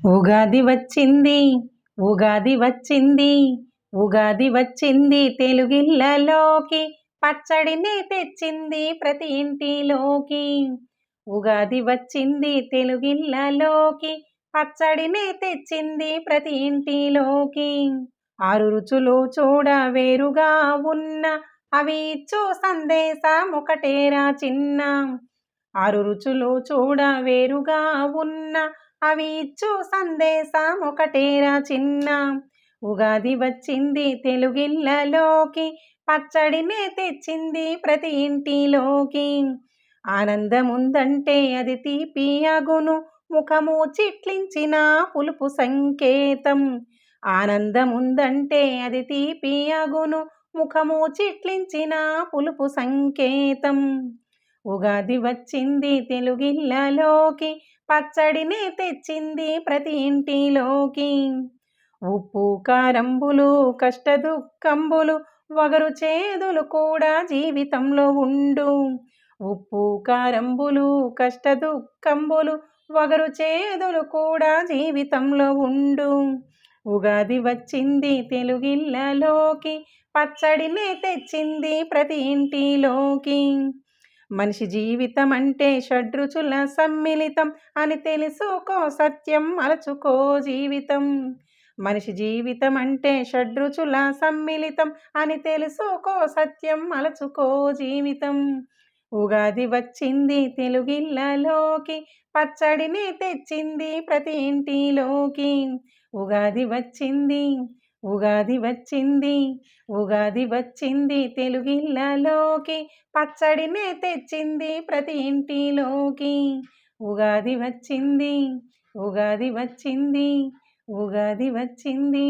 ఉగాది వచ్చింది, ఉగాది వచ్చింది, ఉగాది వచ్చింది తెలుగిళ్ళలోకి, పచ్చడిని తెచ్చింది ప్రతి ఇంటిలోకి. ఉగాది వచ్చింది తెలుగిళ్ళలోకి, పచ్చడిని తెచ్చింది ప్రతి ఇంటిలోకి. ఆరు రుచులు చూడ వేరుగా ఉన్న, అవి ఇచ్చు సందేశం ఒకటేరా చిన్న. ఆరు రుచులు చూడ వేరుగా ఉన్న, అవి ఇచ్చు సందేశం ఒకటేరా చిన్న. ఉగాది వచ్చింది తెలుగిళ్ళలోకి, పచ్చడినే తెచ్చింది ప్రతి ఇంటిలోకి. ఆనందముందంటే అది తీపి అగును, ముఖము చిట్లించిన పులుపు సంకేతం. ఆనందముందంటే అది తీపి అగును, ముఖము చిట్లించిన పులుపు సంకేతం. ఉగాది వచ్చింది తెలుగిళ్ళలోకి, పచ్చడిని తెచ్చింది ప్రతి ఇంటిలోకి. ఉప్పు కారంబులు కష్ట దుఃఖంబులు, వగరు చేదులు కూడా జీవితంలో ఉండు. ఉప్పు కారంబులు కష్ట దుఃఖంబులు, వగరు చేదులు కూడా జీవితంలో ఉండు. ఉగాది వచ్చింది తెలుగిళ్ళలోకి, పచ్చడిని తెచ్చింది ప్రతి ఇంటిలోకి. మనిషి జీవితం అంటే షడ్రుచుల సమ్మిళితం అని తెలుసుకో సత్యం మలచుకో జీవితం. మనిషి జీవితం అంటే షడ్రుచుల సమ్మిళితం అని తెలుసుకో సత్యం మలచుకో జీవితం. ఉగాది వచ్చింది తెలుగిళ్ళలోకి, పచ్చడిని తెచ్చింది ప్రతి ఇంటిలోకి. ఉగాది వచ్చింది, ఉగాది వచ్చింది, ఉగాది వచ్చింది తెలుగిళ్ళలోకి, పచ్చడినే తెచ్చింది ప్రతి ఇంటిలోకి. ఉగాది వచ్చింది, ఉగాది వచ్చింది, ఉగాది వచ్చింది.